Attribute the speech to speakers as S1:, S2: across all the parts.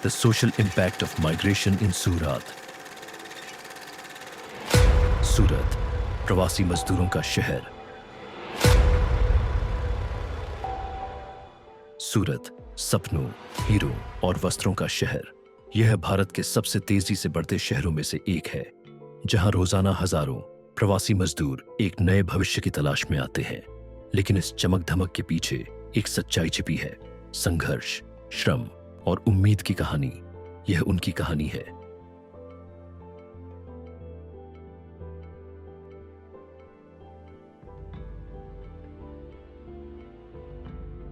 S1: The social impact of migration in Surat. सूरत, प्रवासी मजदूरों का शहर। सूरत, सपनों, हीरों और वस्त्रों का शहर। यह भारत के सबसे तेजी से बढ़ते शहरों में से एक है, जहां रोजाना हजारों प्रवासी मजदूर एक नए भविष्य की तलाश में आते हैं। लेकिन इस चमक धमक के पीछे एक सच्चाई छिपी है। संघर्ष, श्रम और उम्मीद की कहानी। यह उनकी कहानी है।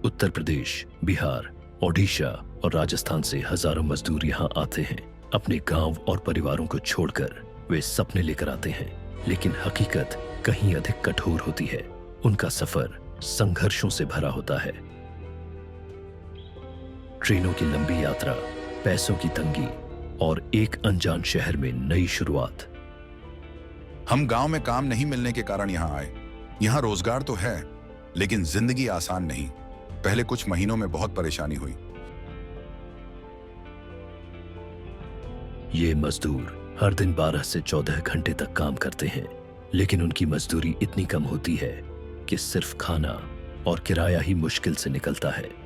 S1: उत्तर प्रदेश, बिहार, ओडिशा और राजस्थान से हजारों मजदूर यहाँ आते हैं। अपने गांव और परिवारों को छोड़कर वे सपने लेकर आते हैं, लेकिन हकीकत कहीं अधिक कठोर होती है। उनका सफर संघर्षों से भरा होता है। ट्रेनों की लंबी यात्रा, पैसों की तंगी और एक अनजान शहर में नई शुरुआत।
S2: हम गांव में काम नहीं मिलने के कारण यहाँ आए। यहाँ रोजगार तो है, लेकिन जिंदगी आसान नहीं। पहले कुछ महीनों में बहुत परेशानी हुई।
S1: ये मजदूर हर दिन 12 से 14 घंटे तक काम करते हैं, लेकिन उनकी मजदूरी इतनी कम होती है कि सिर्फ खाना और किराया ही मुश्किल से निकलता है।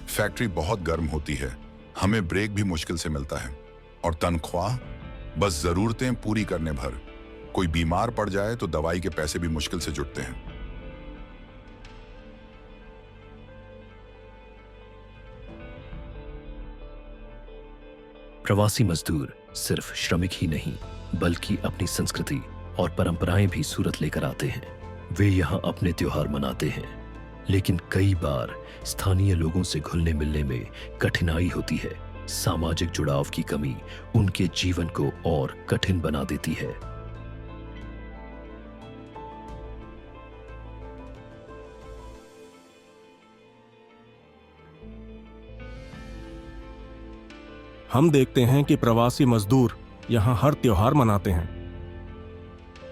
S2: फैक्ट्री बहुत गर्म होती है, हमें ब्रेक भी मुश्किल से मिलता है, और तनख्वाह बस जरूरतें पूरी करने भर। कोई बीमार पड़ जाए तो दवाई के पैसे भी मुश्किल से जुटते हैं।
S1: प्रवासी मजदूर सिर्फ श्रमिक ही नहीं, बल्कि अपनी संस्कृति और परंपराएं भी सूरत लेकर आते हैं। वे यहाँ अपने त्योहार मनाते हैं, लेकिन कई बार स्थानीय लोगों से घुलने मिलने में कठिनाई होती है। सामाजिक जुड़ाव की कमी उनके जीवन को और कठिन बना देती है।
S3: हम देखते हैं कि प्रवासी मजदूर यहाँ हर त्योहार मनाते हैं,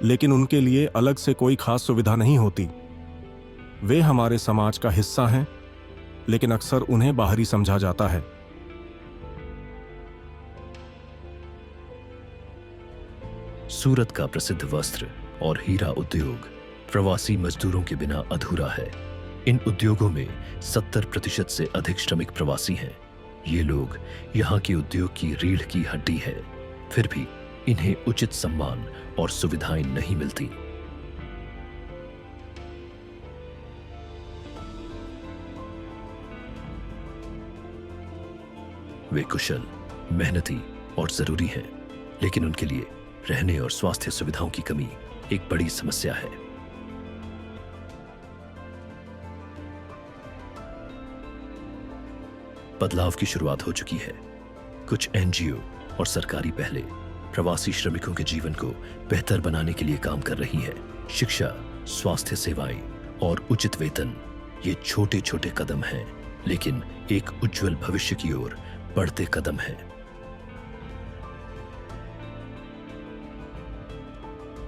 S3: लेकिन उनके लिए अलग से कोई खास सुविधा नहीं होती। वे हमारे समाज का हिस्सा हैं, लेकिन अक्सर उन्हें बाहरी समझा जाता है।
S1: सूरत का प्रसिद्ध वस्त्र और हीरा उद्योग प्रवासी मजदूरों के बिना अधूरा है। इन उद्योगों में 70% से अधिक श्रमिक प्रवासी हैं। ये लोग यहाँ के उद्योग की रीढ़ की हड्डी है, फिर भी इन्हें उचित सम्मान और सुविधाएं नहीं मिलती। वे कुशल, मेहनती और जरूरी हैं, लेकिन उनके लिए रहने और स्वास्थ्य सुविधाओं की कमी एक बड़ी समस्या है। बदलाव की शुरुआत हो चुकी है। कुछ एनजीओ और सरकारी पहले प्रवासी श्रमिकों के जीवन को बेहतर बनाने के लिए काम कर रही है। शिक्षा, स्वास्थ्य सेवाएं और उचित वेतन, ये छोटे छोटे कदम हैं, लेकिन एक उज्जवल भविष्य की ओर बढ़ते कदम हैं।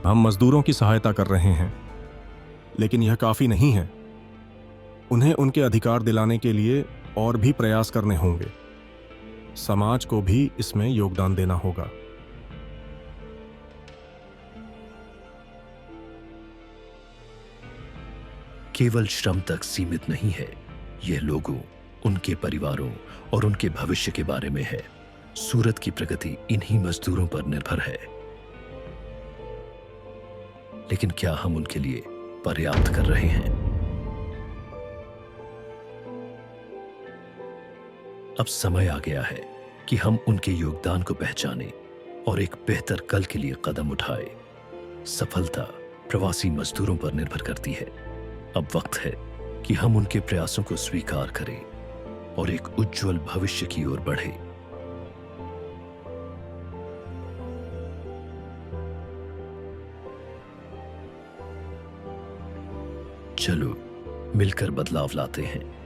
S3: हम मजदूरों की सहायता कर रहे हैं, लेकिन यह काफी नहीं है। उन्हें उनके अधिकार दिलाने के लिए और भी प्रयास करने होंगे। समाज को भी इसमें योगदान देना होगा।
S1: केवल श्रम तक सीमित नहीं है, यह लोगों, उनके परिवारों और उनके भविष्य के बारे में है। सूरत की प्रगति इन्हीं मजदूरों पर निर्भर है। लेकिन क्या हम उनके लिए पर्याप्त कर रहे हैं? अब समय आ गया है कि हम उनके योगदान को पहचानें और एक बेहतर कल के लिए कदम उठाएं। सफलता प्रवासी मजदूरों पर निर्भर करती है। अब वक्त है कि हम उनके प्रयासों को स्वीकार करें और एक उज्जवल भविष्य की ओर बढ़ें। चलो मिलकर बदलाव लाते हैं।